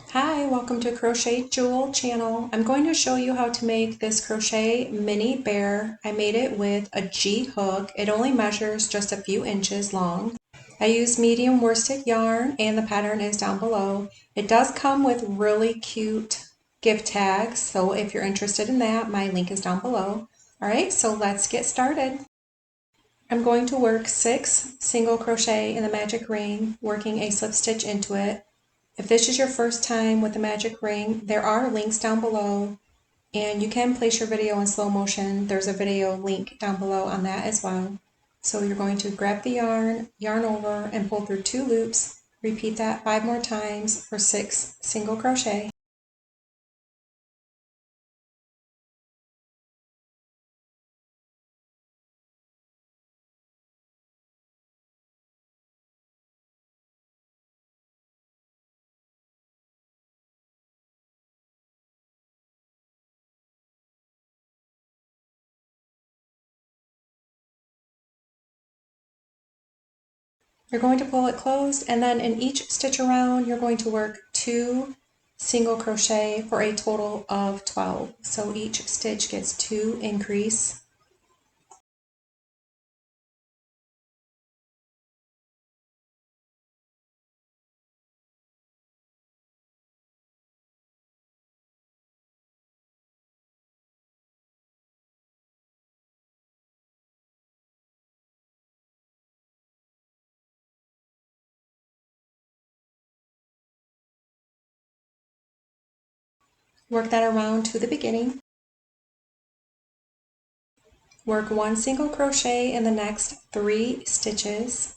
Hi, welcome to Crochet Jewel channel. I'm going to show you how to make this crochet mini bear. I made it with a G hook. It only measures just a few inches long. I used medium worsted yarn and the pattern is down below. It does come with really cute gift tags, so if you're interested in that, my link is down below. Alright, so let's get started. I'm going to work 6 single crochet in the magic ring, working a slip stitch into it. If this is your first time with the magic ring, there are links down below and you can place your video in slow motion. There's a video link down below on that as well. So you're going to grab the yarn over and pull through 2 loops. Repeat that 5 more times for 6 single crochet. You're going to pull it closed and then in each stitch around you're going to work 2 single crochet for a total of 12. So each stitch gets 2 increase. Work that around to the beginning. Work 1 single crochet in the next 3 stitches.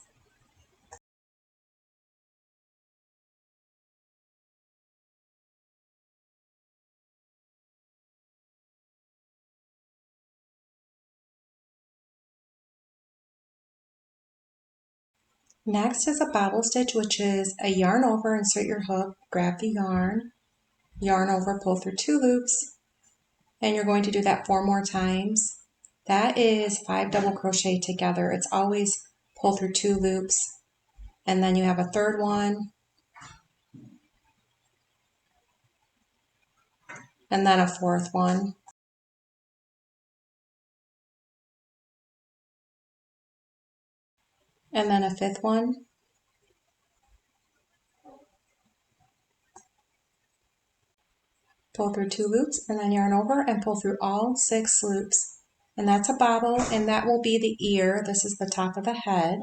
Next is a bobble stitch, which is a yarn over, insert your hook, grab the yarn over, pull through 2 loops, and you're going to do that 4 more times. That is 5 double crochet together. It's always pull through 2 loops, and then you have a third one, and then a fourth one. And then a fifth one. Pull through 2 loops and then yarn over and pull through all 6 loops. And that's a bobble, and that will be the ear. This is the top of the head.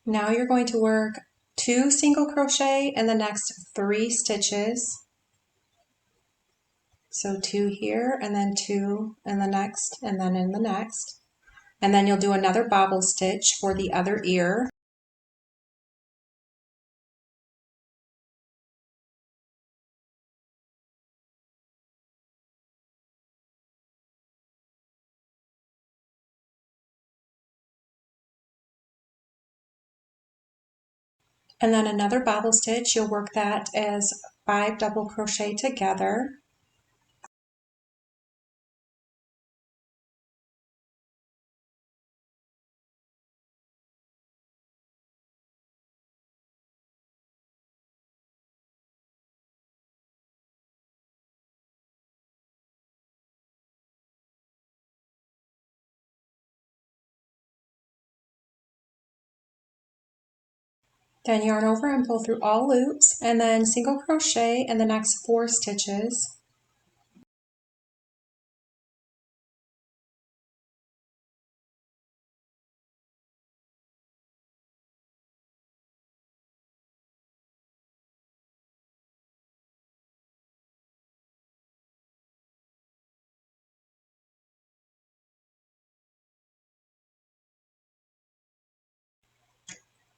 Now you're going to work 2 single crochet in the next 3 stitches. So 2 here and then 2 in the next and then in the next. And then you'll do another bobble stitch for the other ear. And then another bobble stitch. You'll work that as 5 double crochet together. Then yarn over and pull through all loops, and then single crochet in the next 4 stitches.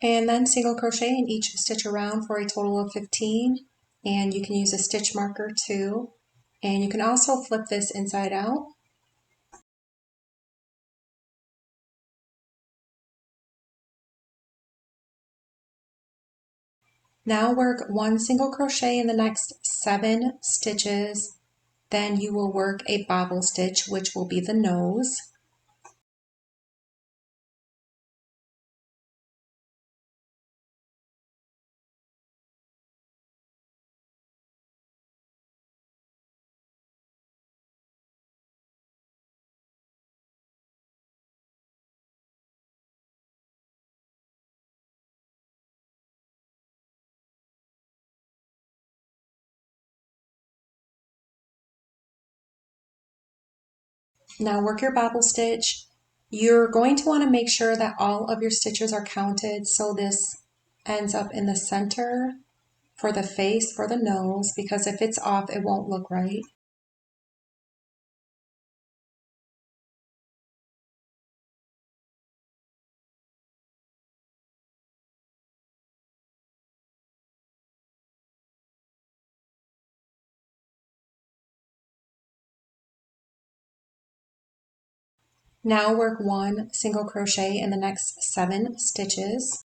And then single crochet in each stitch around for a total of 15. And you can use a stitch marker too. And you can also flip this inside out. Now work 1 single crochet in the next 7 stitches. Then you will work a bobble stitch, which will be the nose. Now work your bobble stitch. You're going to want to make sure that all of your stitches are counted so this ends up in the center for the face, for the nose, because if it's off, it won't look right. Now work 1 single crochet in the next 7 stitches.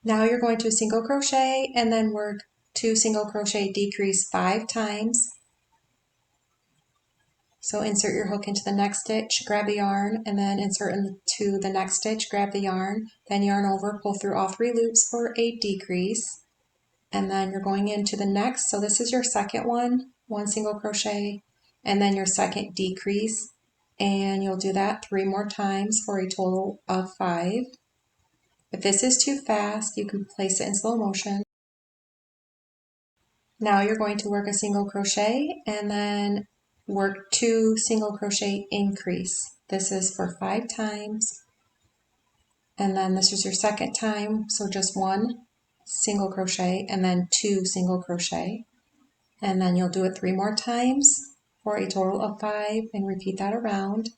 Now you're going to single crochet and then work 2 single crochet decrease 5 times. So insert your hook into the next stitch, grab the yarn, and then insert into the next stitch, grab the yarn, then yarn over, pull through all 3 loops for a decrease. And then you're going into the next, so this is your second one, 1 single crochet, and then your second decrease, and you'll do that 3 more times for a total of 5. If this is too fast, you can place it in slow motion. Now you're going to work a single crochet and then work 2 single crochet increase. This is for 5 times, and then this is your second time, so just 1 single crochet and then 2 single crochet. And then you'll do it 3 more times for a total of 5 and repeat that around.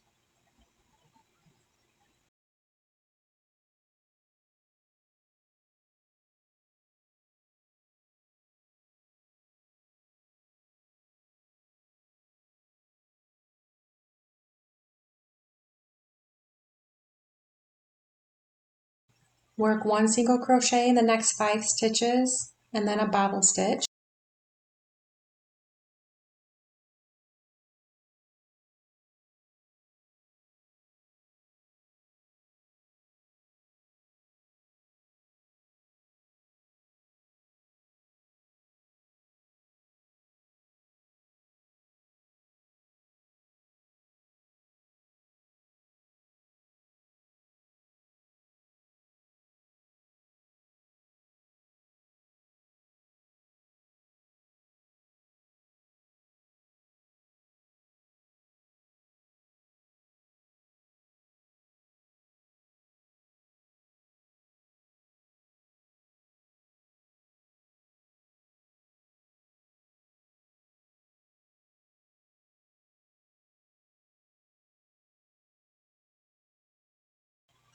Work 1 single crochet in the next 5 stitches and then a bobble stitch.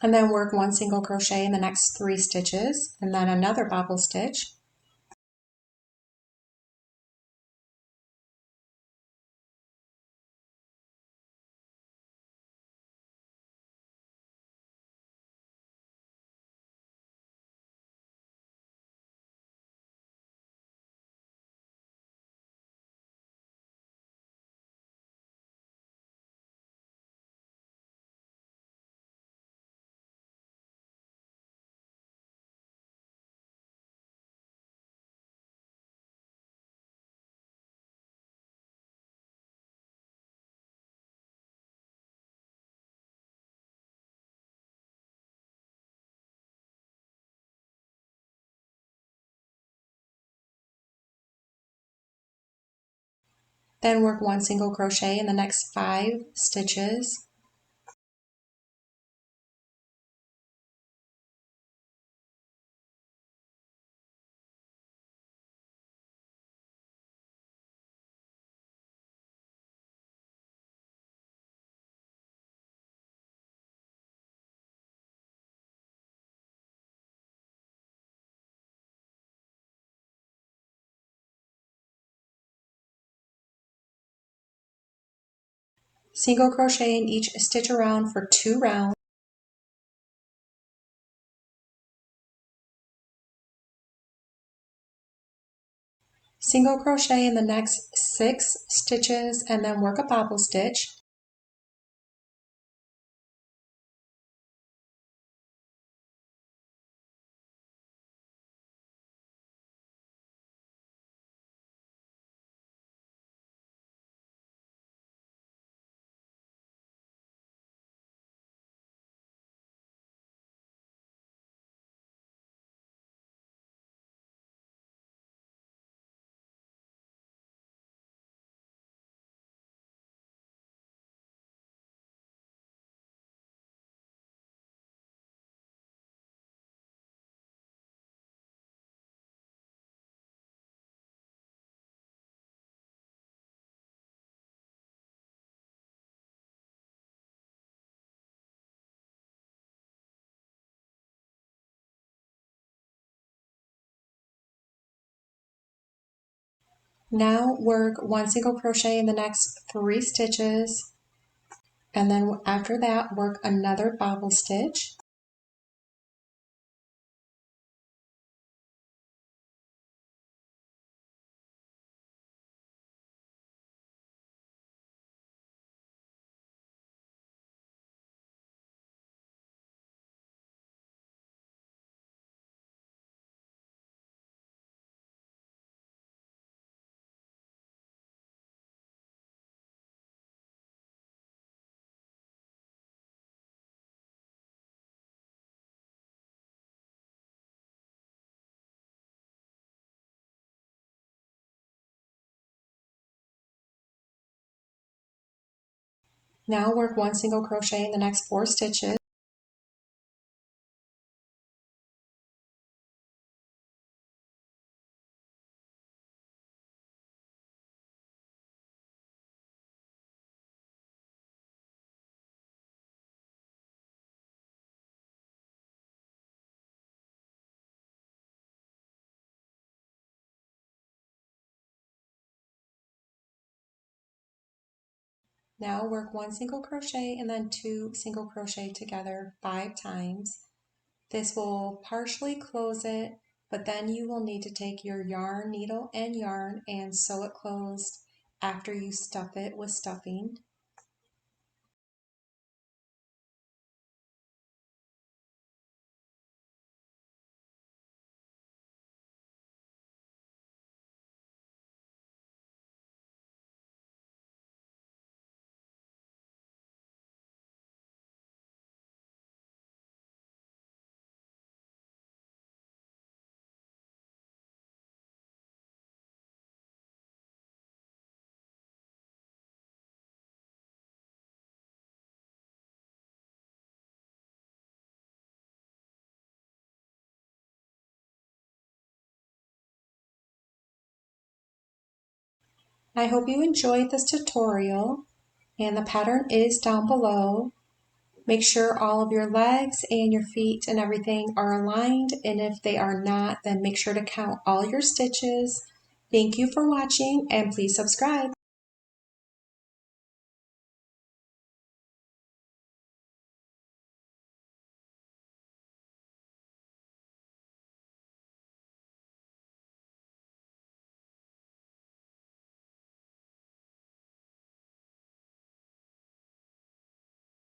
And then work 1 single crochet in the next 3 stitches and then another bobble stitch. Then work 1 single crochet in the next 5 stitches. Single crochet in each stitch around for 2 rounds. Single crochet in the next 6 stitches and then work a bobble stitch. Now work 1 single crochet in the next 3 stitches, and then after that work another bobble stitch. Now work 1 single crochet in the next 4 stitches. Now work 1 single crochet and then 2 single crochet together 5 times. This will partially close it, but then you will need to take your yarn needle and yarn and sew it closed after you stuff it with stuffing. I hope you enjoyed this tutorial, and the pattern is down below. Make sure all of your legs and your feet and everything are aligned, and if they are not, then make sure to count all your stitches. Thank you for watching, and please subscribe.